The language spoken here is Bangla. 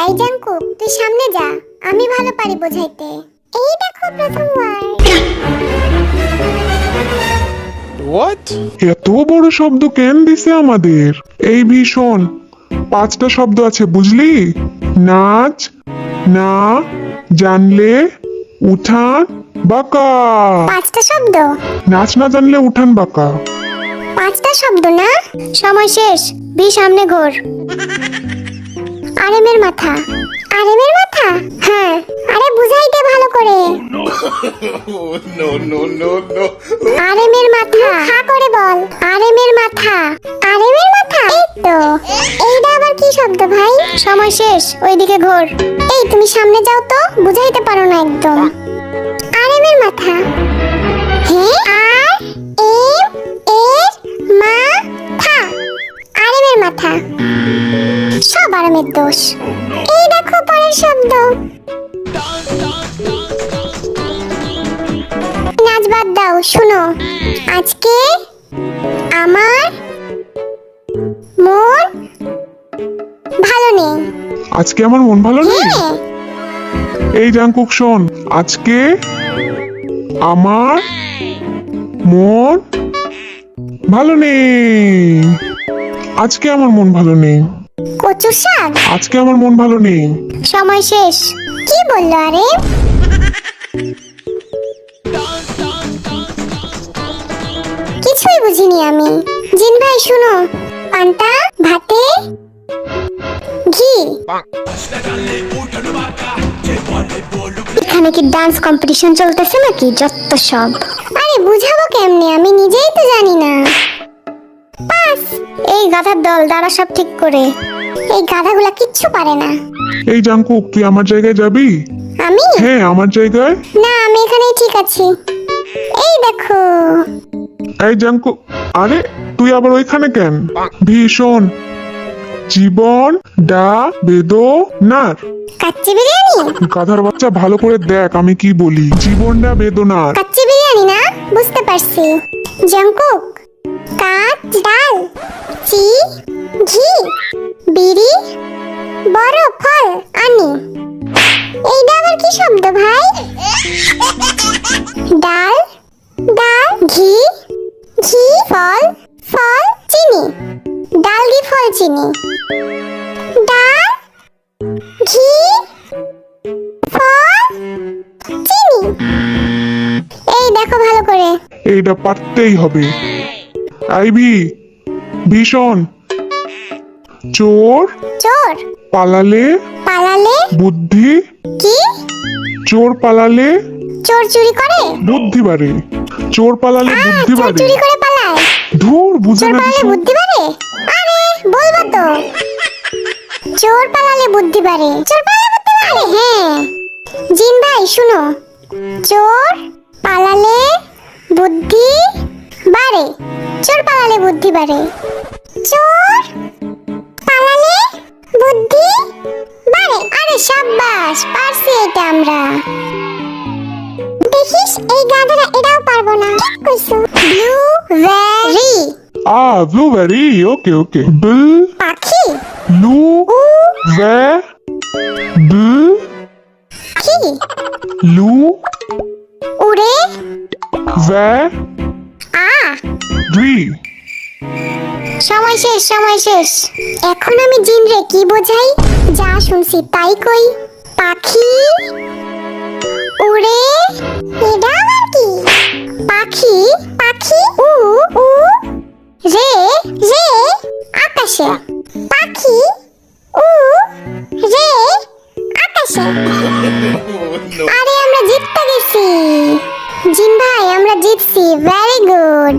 এই জাঙ্কু, তুই সামনে যা, আমি ভালো পারি বোঝাইতে। এই দেখো প্রথম ওয়ার্ড। What? এত বড় শব্দ কেন দিছে আমাদের? এই ভীষণ 5টা শব্দ আছে বুঝলি? নাচ, না, জানলে, উঠান, বাঁকা। 5টা শব্দ? নাচ না জানলে উঠান বাঁকা। 5টা শব্দ না? সময় শেষ, বি সামনে ঘোর। আরেমের মাথা। আরেমের মাথা? হ্যাঁ, আরে বুঝাইতে ভালো করে। No. আরেমের মাথা, হা করে বল। আরেমের মাথা। আরেমের মাথা? এই তো। এইটা আবার কি শব্দ ভাই? সময় শেষ, ওইদিকে ঘোর। এই তুমি সামনে যাও তো, বুঝাইতে পারো না একদম। আরেমের মাথা। হ্যাঁ, আর এম এর মাথা। আরেমের মাথা। সব আরামের দোষ। এই দেখো পরের শব্দ। নাচ বাদ দাও, শুনো। আজকে আমার মন ভালো নেই। আজকে আমার মন ভালো নেই। হ্যাঁ, এই জাঙ্কুক শোন, আজকে আমার মন ভালো নেই। আজকে আমার মন ভালো নেই। কচু শাক। আজকে আমার মন ভালো নেই। সময় শেষ। কি বললো আরে? কিছুই বুঝিনি আমি। জিন ভাই শুনো, পান্তা ভাতে ঘি। এখানে কি ডান্স কম্পিটিশন চলতেছে নাকি? যত সব। আরে বুঝাবো কেমনে, আমি নিজেই তো জানি না। পাস। এই গাধার দল, দাঁড়া সব ঠিক করে। এই গাধাগুলা কিচ্ছু পারে না। এই জাঙ্কুক, তুই আমার জায়গায় যাবি? আমি? হ্যাঁ, আমার জায়গায়। না, আমি এখানেই ঠিক আছি। এই দেখো। এই জাঙ্কুক, আরে তুই আবার ওইখানে কেন? ভীষণ জীবন ডা বেদনার। কাচ্চি বিরিয়ানি? গাধার বাচ্চা, ভালো করে দেখ আমি কি বলি। জীবনটা বেদনার। কাচ্চি বিরিয়ানি না? বুঝতে পারছি। জাঙ্কুক, কাচ ডাল, চি ঘি, বিড়ি, বড় ফল আনি। এইটা আবার কি শব্দ ভাই? ডাল, ডাল, ঘি, ঘি, ফল, ফল, চিনি। ডাল, ঘি, ফল, চিনি। ডাল, ঘি, ফল, চিনি। এই দেখো ভালো করে। এইটা পারতেই হবে। আইভি, ভীষণ চোর চোর পালালে পালালে বুদ্ধি। কি? চোর পালালে চোর চুরি করে? বুদ্ধি বাড়ে। চোর পালালে বুদ্ধি চোর বাড়ে। চুরি করে পালায়? ধুর, বুঝে চোর না পালালে কিছু। বুদ্ধি বাড়ে? আরে বলবো তো। চোর পালালে বুদ্ধি বাড়ে। চোর পালালে বুদ্ধি বাড়ে? হ্যাঁ। জিন ভাই শুনো, চোর পালালে বুদ্ধি বাড়ে। চোর পালালে বুদ্ধি বাড়ে। চোর পালালে বুদ্ধি বাড়ে। আরে সাব্বাস, পারছি এটা আমরা। দেখিস, এই গাধারা এটাও পারবো না। ঠিক কইছো। Blueberry blueberry. ওকে বিল পাখি। লু ভে বিল কি? লু উড়ে ভে আ। ভি। সময় শেষ, সময় শেষ। এখন আমি জিন রে কি বোঝাই? যা শুনছি তাই কই। পাখি উড়ে, এটা আবার কি? পাখি, পাখি উ উ রে রে আকাশে। পাখি উ রে আকাশে। আরে আমরা জিততে গেছি। জিন ভাই, আমরা জিতছি। Very good.